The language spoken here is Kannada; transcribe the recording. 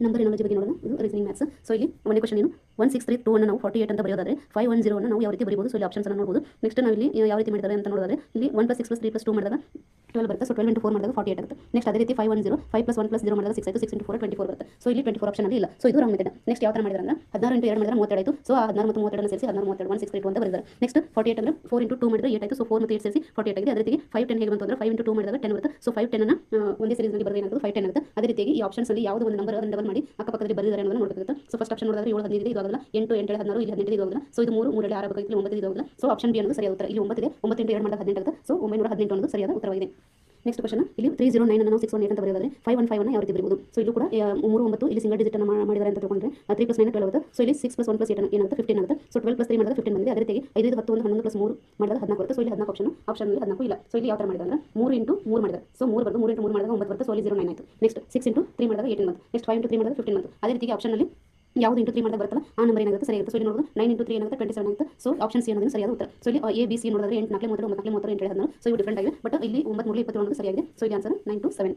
ನಂಬರ್ ಎನಾಲಜಿ ಬಗ್ಗೆ ನೋಡೋಣ. ಇದು ರೀಸನಿಂಗ್ ಮ್ಯಾಥ್ಸ್. ಸೊ ಇಲ್ಲಿ ಒಂದೇ ಕ್ವಶನ್ ಏನು 1632 ಅನ್ನು ನಾವು 48 ಅಂತ ಬರೆಯೋದಾದ್ರೆ 510 ಅನ್ನು ನಾವು ಯಾವ ರೀತಿ ಬರೀಬಹುದು. ಸೊ ಇಲ್ಲಿ ಆಪ್ಷನ್ಸ್ ಅನ್ನು ನೋಡಬಹುದು. ನೆಕ್ಸ್ಟ್ ನಾವು ಇಲ್ಲಿ ಯಾವ ರೀತಿ ಮಾಡಿದ್ದಾರೆ ಅಂತ ನೋಡೋದಾದ್ರೆ ಇಲ್ಲಿ 1 + 6 + 3 + 2 ಮಾಡಿದಾಗ 12 ಬರುತ್ತೆ. ಸೊ 12 × 4 ಮಾಡಿದಾಗ 48 ಆಗುತ್ತೆ. ನೆಕ್ಸ್ಟ್ ಅದೇ ರೀತಿ 510 5 + 1 + 0 ಮಾಡಿದಾಗ 6 ಆಯಿತು. 6 × 4 24 ಬರುತ್ತೆ. ಸೊ ಇಲ್ಲಿ 24 ಆಪ್ಷನ್ ಅಲ್ಲಿ ಇಲ್ಲ. ಸೊ ಇದು ರಾಂಗ್ ಮೆಥಡ್. ನೆಕ್ಸ್ಟ್ ಯಾವ ತರ ಮಾಡಿದ್ದಾರೆ ಅಂದ್ರೆ 16 × 2 ಮಾಡಿದ್ರೆ 32 ಆಯಿತು. ಸೊ 16 ಮತ್ತು 32 ಅನ್ನು ಸೇರಿಸಿ 16 32 1632 ಅಂತ ಬರೆದಿದ್ದಾರೆ. ನೆಕ್ಸ್ಟ್ 48 ಅಂದ್ರೆ 4 × 2 ಮಾಡಿದ್ರೆ 8 ಆಯಿತು. ಸೊ 4 ಮತ್ತು 8 ಸೇರಿಸಿ 48 ಆಗಿದೆ. ಅದೇ ರೀತಿ 5 10 ಹೇಗೆ ಬಂತು ಅಂದ್ರೆ 5 × 2 ಮಾಡಿದಾಗ 10 ಬರುತ್ತೆ. ಸೊ 5 10 ಅನ್ನು ಒಂದೇ ಸೀರೀಸ್ ನಲ್ಲಿ ಬರೆದ್ರೆ ಏನಾಗುತ್ತೆ 5 10 ಆಗುತ್ತೆ. ಅದೇ ರೀತಿ ಈ ಆಪ್ಷನ್ಸ್ ಅಲ್ಲಿ ಯಾವುದೋ ಒಂದು ನಂಬರ್ ಅದನ್ನು ಡಬಲ್ ಮಾಡಿ ಅಕ್ಕಪಕ್ಕದಲ್ಲಿ ಬರೆದಿದ್ದಾರೆ ಅನ್ನೋದನ್ನು ನೋಡಬೇಕಾಗುತ್ತೆ. ಸೊ ಫಸ್ಟ್ ಆಪ್ಷನ್ ನೋಡಿದ್ರೆ 7 15 ಇದು ಆಗೋದಿಲ್ಲ. 8 8 16 ಇಲ್ಲಿ 18 ಇದು ಆಗೋದಿಲ್ಲ. ಸೊ ಇದು 3 3 6 ಆಗಬೇಕು. ಇಲ್ಲಿ 9 ಇದು ಆಗೋದಿಲ್ಲ. ಸೊ ಆಪ್ಷನ್ ಬಿ ಅನ್ನೋದು ಸರಿಯಾದ ಉತ್ತರ. ಇಲ್ಲಿ 9 ಇದೆ. 9 × 2 ಮಾಡಿದಾಗ 18 ಆಗುತ್ತೆ. ಸೊ 918 ಅನ್ನೋದು ಸರಿಯಾದ ಉತ್ತರವಾಗಿದೆ. ನೆಕ್ಸ್ಟ್ ಕ್ವಶನ್ ಇಲ್ಲಿ 309 ಅನ್ನು ನಾವು 618 ಅಂತ ಬರೆಯೋದಾದ್ರೆ 515 ಅನ್ನು ಯಾವ ರೀತಿ ಬರೆಯಬಹುದು. ಸೊ ಇಲ್ಲೂ ಕೂಡ 39 ಇಲ್ಲಿ ಸಿಂಗಲ್ ಡಿಜಿಟ್ ಅನ್ನು ಮಾಡಿದ್ದಾರೆ ಅಂತ ತಿಳ್ಕೊಂಡ್ರೆ 3 + 9 12 ಆಗುತ್ತೆ. ಸೊ ಇಲ್ಲಿ 6 + 1 + 8 ಏನಾಗುತ್ತೆ 15 ಆಗುತ್ತೆ. ಸೊ 12 + 3 ಮಾಡಿದಾಗ 15 ಬಂದಿದೆ. ಅದೇ ರೀತಿ 5 5 10 11 + 3 ಮಾಡಿದಾಗ 14 ಬರುತ್ತೆ. ಸೊ ಇಲ್ಲಿ 14 ಆಪ್ಷನ್ ಅಲ್ಲಿ 14 ಇಲ್ಲ. ಸೊ ಇಲ್ಲಿ ಯಾವ ತರ ಮಾಡಿದ್ದಾರೆ ಅಂದ್ರೆ 3 × 3 ಮಾಡಿದ್ದಾರೆ. ಸೊ 3 ಬರುತ್ತೆ. 3 × 3 ಮಾಡಿದಾಗ 9 ಬರುತ್ತೆ. ಸೊ ಅಲ್ಲಿ 09 ಆಯಿತು. ನೆಕ್ಸ್ಟ್ 6 × 3 ಮಾಡಿದಾಗ 18 ಬಂತು. ನೆಕ್ಸ್ಟ್ 5 × 3 ಮಾಡಿದಾಗ 15 ಬಂತು. ಅದೇ ರೀತಿ ಆಪ್ಷನ್ ಅಲ್ಲಿ ಯಾವುದು ಇಂಟು 3 ಮಾಡಿದಾಗ ಬರುತ್ತಲ್ಲ ಆ ನಂಬರ್ ಏನಾಗುತ್ತೆ ಸರಿಯಾಗುತ್ತೆ. ಸೊ ಇಲ್ಲಿ ನೋಡೋದು 9 × 3 ಏನಾಗುತ್ತೆ 27 ಆಗುತ್ತೆ. ಸೊ ಆಪ್ಷನ್ ಸಿ ಅನ್ನೋದು ಸರಿಯಾದ ಉತ್ತರ. ಸೊ ಇಲ್ಲಿ ಎ ಬಿ ಸಿ ನೋಡಿದ್ರೆ 8 4 3 9 4 3 8 16. ಸೊ ಇವು ಡಿಫರೆಂಟ್ ಆಗಿದೆ. ಬಟ್ ಇಲ್ಲಿ 9 3 21 ಸರಿಯಾಗಿದೆ. ಸೊ ಇಲ್ಲಿ ಆನ್ಸರ್ 9 to 7.